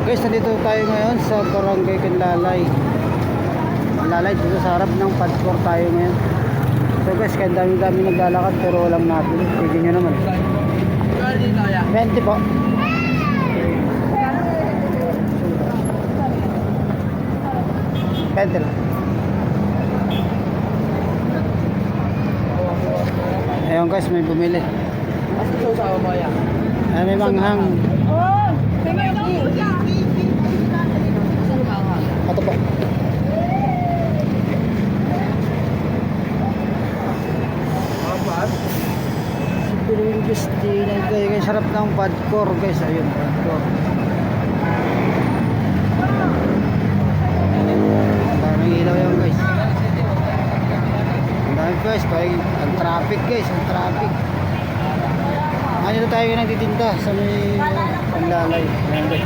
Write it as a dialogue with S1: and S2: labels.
S1: Guys, nandito tayo ngayon sa Barangay Canlalay. Canlalay, dito sa harap ng Padcor tayo ngayon. So guys, kaya dami-dami naglalakad pero walang nabili. Tignan nyo naman. 20 po. Pwede lang. Ayun guys, may bumili. Ay, may manghang. Ito po. Siguro guys, di nagkaya guys, sarap ng Padcor guys. Ayun, Padcor. Ang daming ilaw yan guys. Ang daming guys, ang traffic guys, ang traffic. Dito tayo nagtitinda sa may Canlalay. Ayan guys.